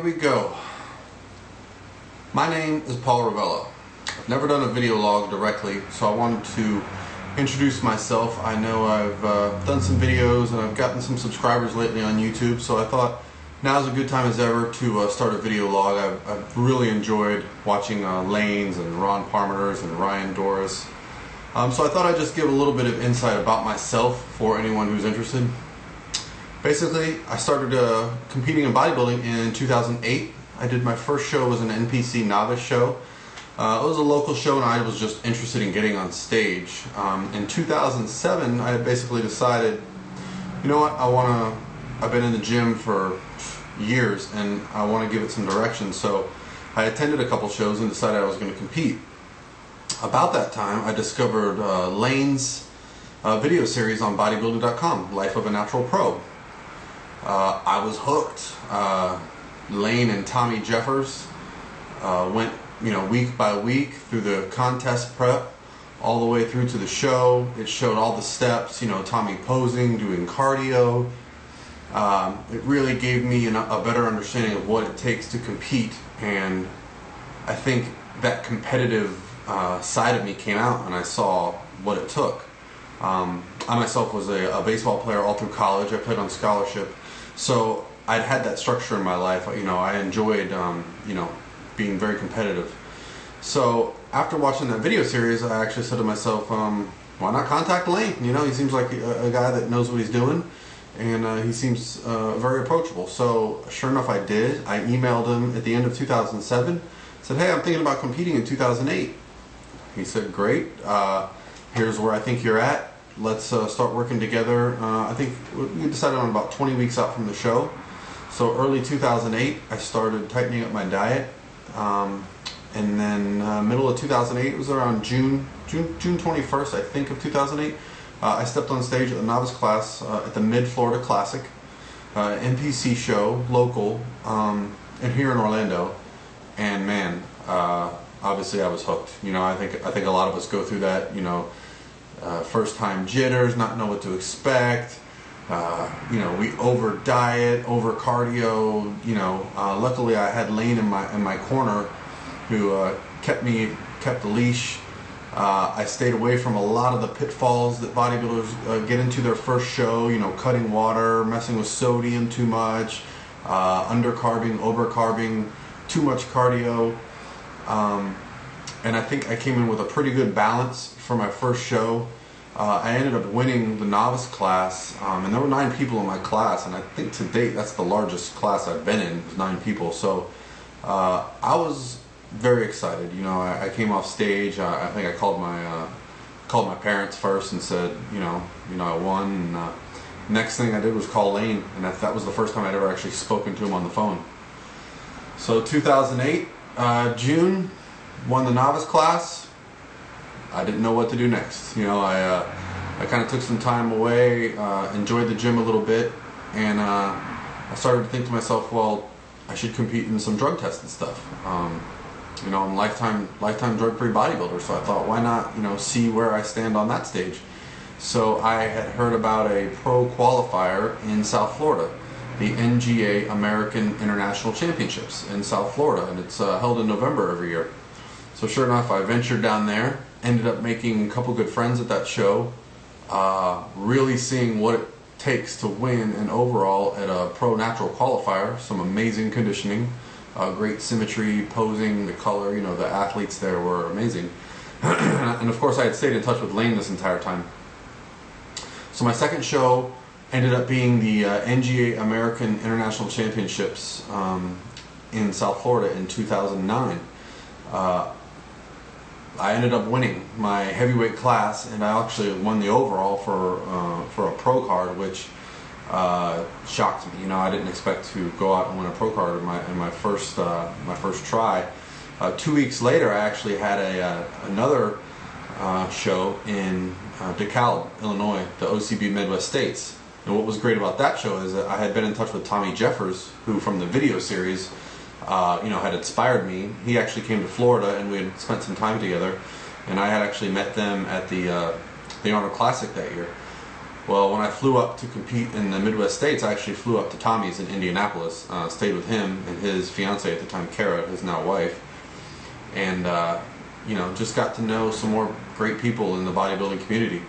we go. My name is Paul Revelia. I've never done a video log directly, so I wanted to introduce myself. I know I've done some videos and I've gotten some subscribers lately on YouTube, so I thought now's a good time as ever to start a video log. I've really enjoyed watching Lanes and Ron Parmeters and Ryan Doris. So I thought I'd just give a little bit of insight about myself for anyone who's interested. Basically, I started competing in bodybuilding in 2008. I did my first show was an NPC novice show. It was a local show and I was just interested in getting on stage. In 2007, I had basically decided, you know what, I've been in the gym for years and I want to give it some direction. So I attended a couple shows and decided I was going to compete. About that time, I discovered Lane's video series on bodybuilder.com, Life of a Natural Pro. I was hooked. Lane and Tommy Jeffers went, week by week through the contest prep, all the way through to the show. It showed all the steps, Tommy posing, doing cardio. It really gave me a better understanding of what it takes to compete, and I think that competitive side of me came out and I saw what it took. I myself was a baseball player all through college. I played on scholarship. So I'd had that structure in my life. I enjoyed, being very competitive. So after watching that video series, I actually said to myself, why not contact Lane? He seems like a guy that knows what he's doing, and he seems very approachable. So sure enough, I did. I emailed him at the end of 2007. Said, hey, I'm thinking about competing in 2008. He said, great. Here's where I think you're at. Let's start working together. I think we decided on about 20 weeks out from the show. So early 2008, I started tightening up my diet. And then middle of 2008, it was around June 21st, I think, of 2008. I stepped on stage at the novice class at the Mid-Florida Classic, NPC show, local, and here in Orlando. And man, obviously I was hooked. I think a lot of us go through that, first time jitters, not know what to expect. We over diet, over cardio. Luckily I had Lane in my corner, who kept the leash. I stayed away from a lot of the pitfalls that bodybuilders get into their first show. Cutting water, messing with sodium too much, undercarbing, overcarbing, too much cardio. And I think I came in with a pretty good balance for my first show. I ended up winning the novice class, and there were 9 people in my class, and I think to date that's the largest class I've been in, 9 people. So I was very excited. I came off stage. I think I called my parents first and said, I won. And next thing I did was call Lane, and that was the first time I'd ever actually spoken to him on the phone. So 2008, June, won the novice class. I didn't know what to do next. I kind of took some time away, enjoyed the gym a little bit, and I started to think to myself, well, I should compete in some drug tests and stuff. I'm lifetime drug-free bodybuilder, so I thought, why not, see where I stand on that stage. So I had heard about a pro qualifier in South Florida, the NGA American International Championships in South Florida, and it's held in November every year. So sure enough, I ventured down there, ended up making a couple good friends at that show, really seeing what it takes to win an overall at a pro natural qualifier. Some amazing conditioning, great symmetry, posing, the color, the athletes there were amazing. And of course I had stayed in touch with Lane this entire time. So my second show ended up being the NGA American International Championships in South Florida in 2009. I ended up winning my heavyweight class, and I actually won the overall for a pro card, which shocked me. I didn't expect to go out and win a pro card in my first try. 2 weeks later, I actually had another show in DeKalb, Illinois, the OCB Midwest States. And what was great about that show is that I had been in touch with Tommy Jeffers, who from the video series, had inspired me. He actually came to Florida and we had spent some time together, and I had actually met them at the Arnold Classic that year. Well, when I flew up to compete in the Midwest States, I actually flew up to Tommy's in Indianapolis, stayed with him and his fiance at the time, Kara, his now wife, and you know, just got to know some more great people in the bodybuilding community.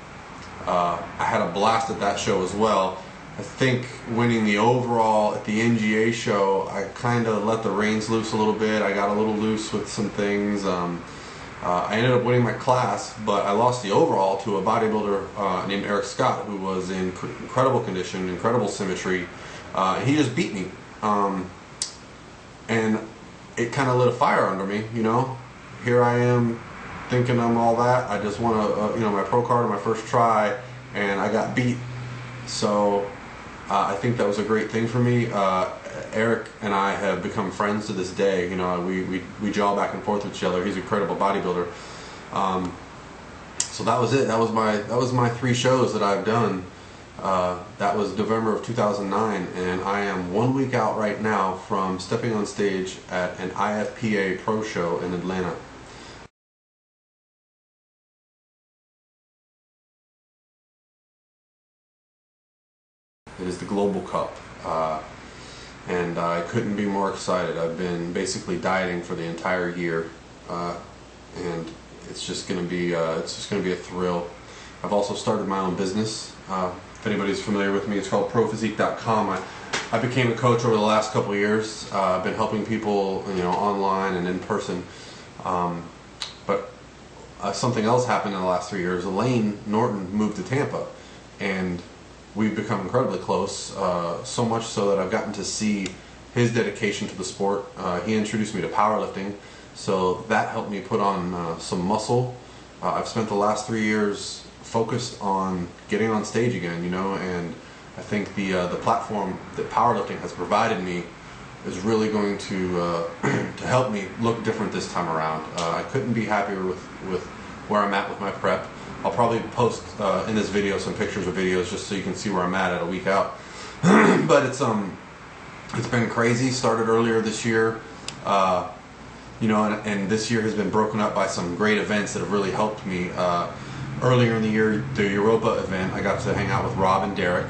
I had a blast at that show as well. I think winning the overall at the NGA show, I kind of let the reins loose a little bit. I got a little loose with some things. I ended up winning my class, but I lost the overall to a bodybuilder named Eric Scott, who was in incredible condition, incredible symmetry. He just beat me, and it kind of lit a fire under me. You know, here I am thinking I'm all that. I just won you know, my pro card on my first try, and I got beat. So I think that was a great thing for me. Eric and I have become friends to this day. You know, we jaw back and forth with each other. He's an incredible bodybuilder. So that was it. That was my 3 shows that I've done. That was November of 2009, and I am 1 week out right now from stepping on stage at an IFPA pro show in Atlanta. It is the Global Cup, and I couldn't be more excited. I've been basically dieting for the entire year, and it's just going to be a thrill. I've also started my own business. If anybody's familiar with me, it's called ProPhysique.com. I became a coach over the last couple of years. I've been helping people, you know, online and in person. But something else happened in the last 3 years. Elaine Norton moved to Tampa, and we've become incredibly close, so much so that I've gotten to see his dedication to the sport. He introduced me to powerlifting, so that helped me put on some muscle. I've spent the last 3 years focused on getting on stage again, you know, and I think the platform that powerlifting has provided me is really going to help me look different this time around. I couldn't be happier with where I'm at with my prep. I'll probably post in this video some pictures or videos just so you can see where I'm at a week out. But it's been crazy. Started earlier this year, you know, and this year has been broken up by some great events that have really helped me. Earlier in the year, the Europa event, I got to hang out with Rob and Derek,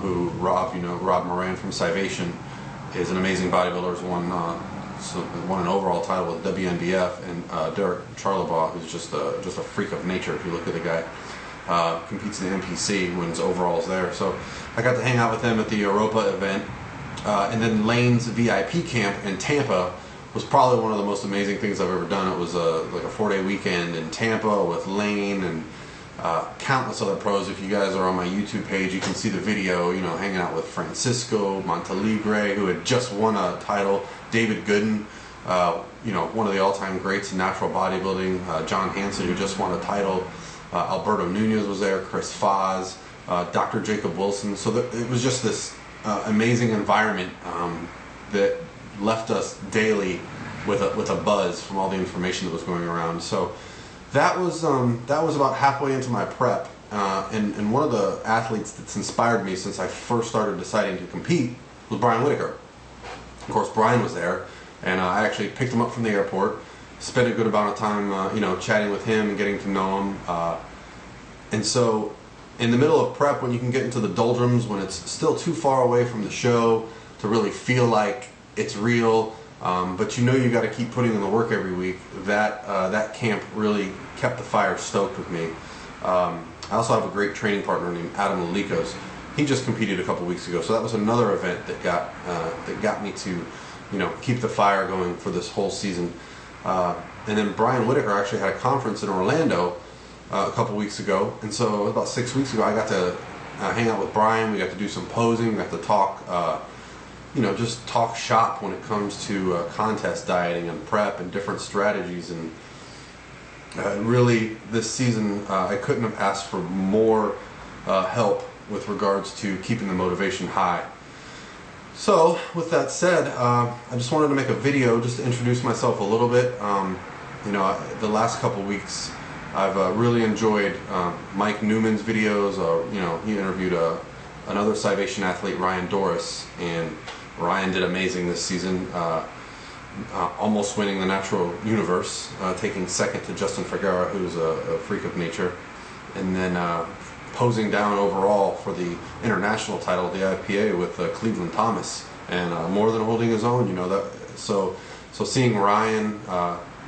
who Rob Moran from Civation is an amazing bodybuilder, has won an overall title with WNBF, and Derek Charlebaugh, who's just a freak of nature. If you look at the guy, competes in the NPC, wins overalls there. So I got to hang out with them at the Europa event, and then Lane's VIP camp in Tampa was probably one of the most amazing things I've ever done. It was like a 4-day weekend in Tampa with Lane and countless other pros. If you guys are on my YouTube page, you can see the video, you know, hanging out with Francisco Montalegre, who had just won a title, David Gooden, you know, one of the all-time greats in natural bodybuilding, John Hansen, who just won a title, Alberto Nunez was there, Chris Foz, Dr. Jacob Wilson. So it was just this amazing environment that left us daily with a buzz from all the information that was going around. So that was about halfway into my prep, and one of the athletes that's inspired me since I first started deciding to compete was Brian Whitaker. Of course, Brian was there, and I actually picked him up from the airport, spent a good amount of time, you know, chatting with him and getting to know him. And so, in the middle of prep, when you can get into the doldrums, when it's still too far away from the show to really feel like it's real, but you know you got to keep putting in the work every week, that camp really kept the fire stoked with me. I also have a great training partner named Adam Lalikos. He just competed a couple weeks ago, so that was another event that got me to, you know, keep the fire going for this whole season. And then Brian Whitaker actually had a conference in Orlando a couple weeks ago, and so about 6 weeks ago I got to hang out with Brian. We got to do some posing, we got to talk, you know, just talk shop when it comes to contest dieting and prep and different strategies. And really, this season I couldn't have asked for more help with regards to keeping the motivation high. So with that said, I just wanted to make a video just to introduce myself a little bit. You know, the last couple weeks I've really enjoyed Mike Newman's videos. You know, he interviewed another Civation athlete, Ryan Doris, and Ryan did amazing this season, almost winning the natural universe, taking second to Justin Figueroa, who's a freak of nature. And then posing down overall for the international title of the IFPA with Cleveland Thomas, and more than holding his own. You know that. So seeing Ryan,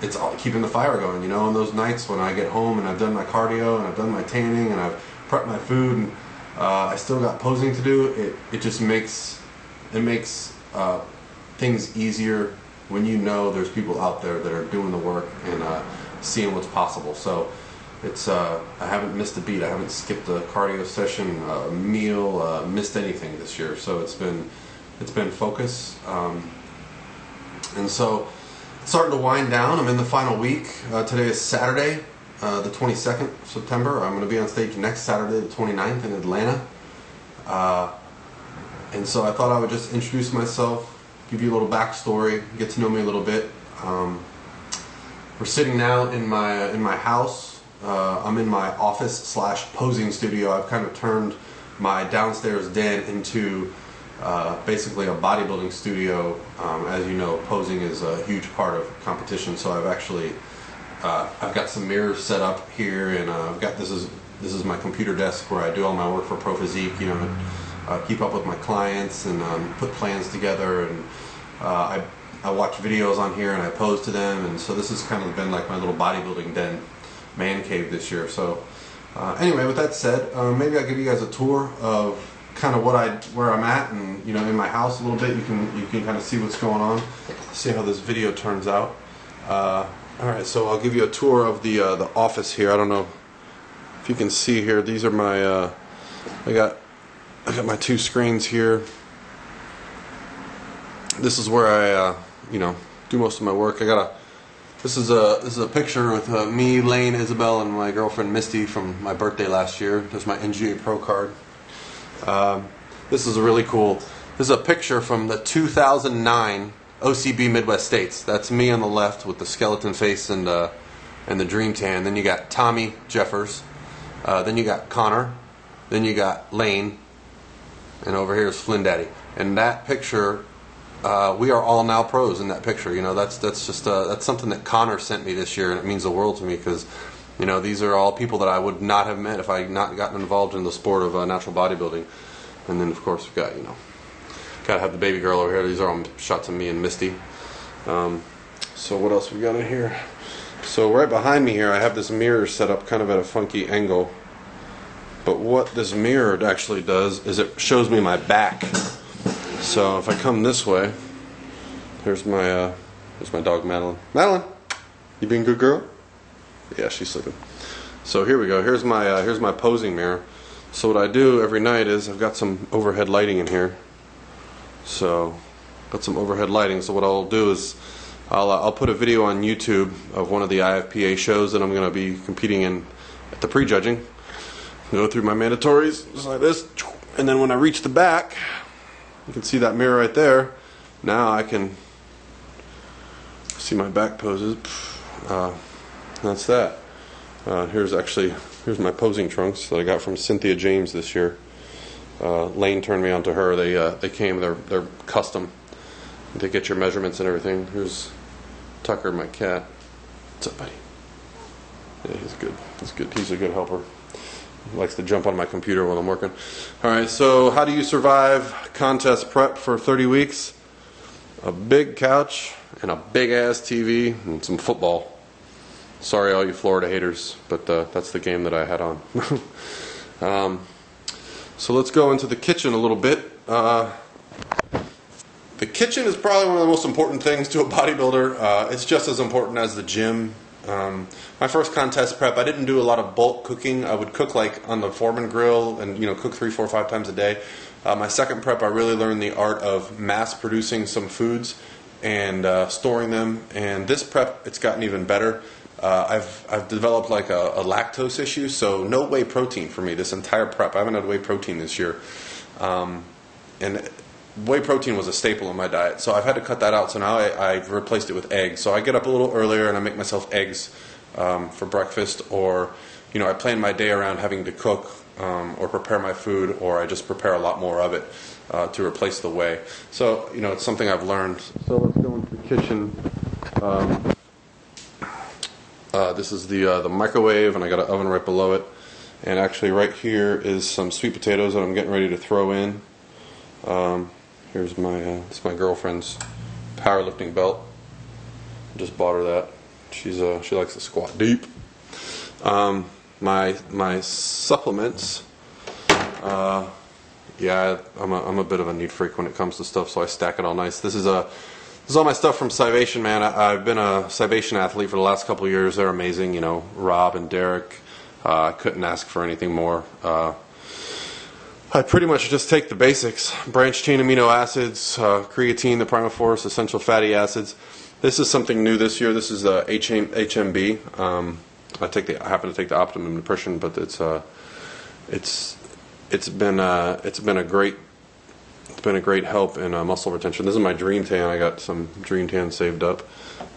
it's all keeping the fire going. You know, on those nights when I get home and I've done my cardio and I've done my tanning and I've prepped my food and I still got posing to do. It just makes things easier when you know there's people out there that are doing the work and seeing what's possible. So it's I haven't missed a beat. I haven't skipped a cardio session, a meal, missed anything this year. So it's been focus, and so it's starting to wind down. I'm in the final week. Today is Saturday, the 22nd of September. I'm going to be on stage next Saturday, the 29th, in Atlanta. And so I thought I would just introduce myself, give you a little backstory, get to know me a little bit. We're sitting now in my house. I'm in my office / posing studio. I've kind of turned my downstairs den into basically a bodybuilding studio. As you know, posing is a huge part of competition. So I've actually I've got some mirrors set up here, and I've got this is my computer desk where I do all my work for Pro Physique. You know, keep up with my clients and put plans together, and I watch videos on here and I pose to them, and so this has kind of been like my little bodybuilding den, man cave this year. So anyway, with that said, maybe I'll give you guys a tour of kind of where I'm at, and you know, in my house a little bit. You can kind of see what's going on, see how this video turns out. All right, so I'll give you a tour of the office here. I don't know if you can see here. These are my I got my two screens here. This is where I you know, do most of my work. This is a picture with me, Lane, Isabel, and my girlfriend Misty from my birthday last year. There's my NGA Pro card. This is really cool. This is a picture from the 2009 OCB Midwest States. That's me on the left with the skeleton face and the dream tan. Then you got Tommy Jeffers. Then you got Connor. Then you got Lane. And over here is Flynn Daddy. And that picture, we are all now pros in that picture. You know, that's just that's something that Connor sent me this year, and it means the world to me because, you know, these are all people that I would not have met if I had not gotten involved in the sport of natural bodybuilding. And then, of course, we've got, you know, gotta have the baby girl over here. These are all shots of me and Misty. So what else we got in here? So right behind me here, I have this mirror set up kind of at a funky angle. But what this mirror actually does is it shows me my back. So if I come this way, there's my dog Madeline. Madeline, you being a good girl? Yeah, she's sleeping. So here we go. Here's my posing mirror. So what I do every night is I've got some overhead lighting in here. So got some overhead lighting. So what I'll do is I'll put a video on YouTube of one of the IFPA shows that I'm going to be competing in at the prejudging. Go through my mandatories just like this, and then when I reach the back, you can see that mirror right there. Now I can see my back poses. That's that. Here's my posing trunks that I got from Cynthia James this year. Lane turned me on to her. They came. They're custom. They get your measurements and everything. Here's Tucker, my cat. What's up, buddy? Yeah, he's good. He's good. He's a good helper. He likes to jump on my computer while I'm working. All right. So how do you survive contest prep for 30 weeks? A big couch and a big ass TV and some football. Sorry, all you Florida haters, but that's the game that I had on. So let's go into the kitchen a little bit. The kitchen is probably one of the most important things to a bodybuilder. It's just as important as the gym. My first contest prep, I didn't do a lot of bulk cooking. I would cook like on the Foreman grill and, you know, cook 3, 4, 5 times a day. My second prep, I really learned the art of mass producing some foods and storing them. And this prep, it's gotten even better. I've developed like a lactose issue, so no whey protein for me this entire prep. I haven't had whey protein this year. And whey protein was a staple in my diet, so I've had to cut that out. So now I've replaced it with eggs. So I get up a little earlier and I make myself eggs for breakfast, or, you know, I plan my day around having to cook or prepare my food, or I just prepare a lot more of it to replace the whey. So, you know, it's something I've learned. So let's go into the kitchen. This is the microwave, and I got an oven right below it. And actually right here is some sweet potatoes that I'm getting ready to throw in. Here's my it's my girlfriend's powerlifting belt. Just bought her that. She likes to squat deep. My supplements. Yeah, I'm a bit of a neat freak when it comes to stuff, so I stack it all nice. This is all my stuff from Cybation, man. I've been a Cybation athlete for the last couple of years. They're amazing, you know. Rob and Derek. I couldn't ask for anything more. I pretty much just take the basics: branched chain amino acids, creatine, the Primoforce, essential fatty acids. This is something new this year. This is the HMB. I happen to take the Optimum Nutrition, but it's been a great help in muscle retention. This is my Dream Tan. I got some Dream Tan saved up.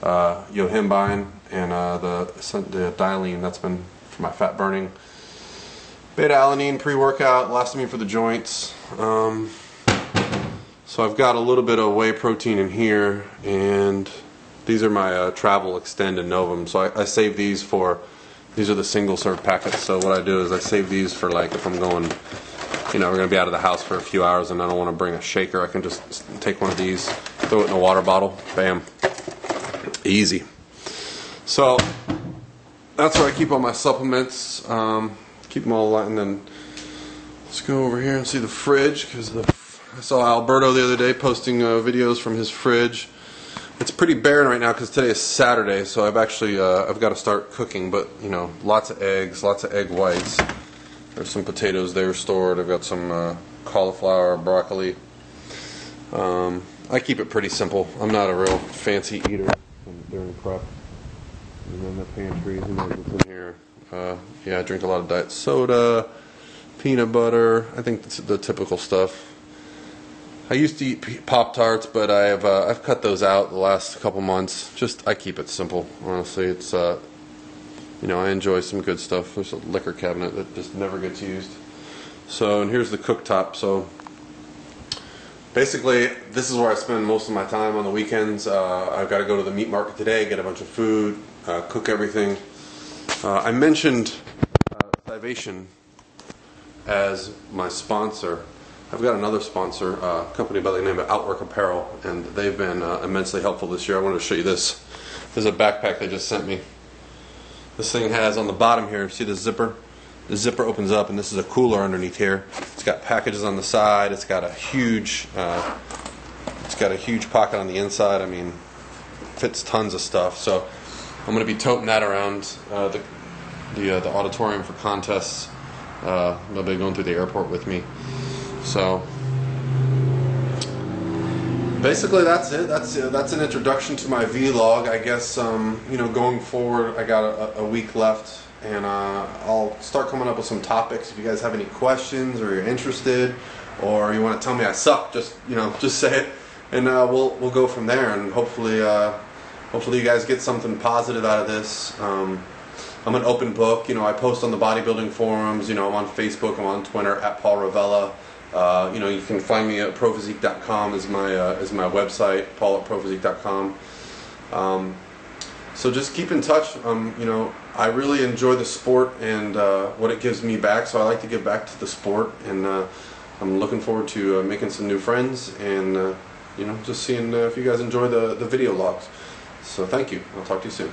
Yohimbine and the Dialine. That's been for my fat burning. Beta-alanine pre-workout, lasting me for the joints. So I've got a little bit of whey protein in here, and these are my Travel, Extend, and Novum. So I save these for. These are the single serve packets. So what I do is I save these for, like, if I'm going, you know, we're going to be out of the house for a few hours and I don't want to bring a shaker, I can just take one of these, throw it in a water bottle, bam, easy. So that's where I keep all my supplements, keep them all alive. And then let's go over here and see the fridge, because I saw Alberto the other day posting videos from his fridge. It's pretty barren right now because today is Saturday, so I've got to start cooking. But you know, lots of eggs, lots of egg whites. There's some potatoes there stored. I've got some cauliflower, broccoli. I keep it pretty simple. I'm not a real fancy eater during prep. And then the pantry, who knows what's in here? Yeah, I drink a lot of diet soda, peanut butter. I think that's the typical stuff. I used to eat Pop-Tarts, but I've cut those out the last couple months. I keep it simple, honestly. It's you know, I enjoy some good stuff. There's a liquor cabinet that just never gets used. So, and here's the cooktop. So basically, this is where I spend most of my time on the weekends. I've got to go to the meat market today, get a bunch of food, cook everything. I mentioned Cybation as my sponsor. I've got another sponsor, a company by the name of Outwork Apparel, and they've been immensely helpful this year. I wanted to show you this. This is a backpack they just sent me. This thing has on the bottom here, see the zipper? The zipper opens up, and this is a cooler underneath here. It's got packages on the side. It's got a huge pocket on the inside. I mean, fits tons of stuff. So I'm going to be toting that around the auditorium for contests. They'll be going through the airport with me. So basically that's it. That's an introduction to my vlog. I guess you know, going forward, I got a week left, and I'll start coming up with some topics. If you guys have any questions, or you're interested, or you want to tell me I suck, just say it, and we'll go from there. And hopefully you guys get something positive out of this. I'm an open book. You know, I post on the bodybuilding forums. You know, I'm on Facebook. I'm on Twitter at Paul Revelia. You know, you can find me at prophysique.com is my website, paul@prophysique.com. So just keep in touch. You know, I really enjoy the sport and what it gives me back, so I like to give back to the sport, and I'm looking forward to making some new friends, and you know, just seeing if you guys enjoy the video logs. So thank you. I'll talk to you soon.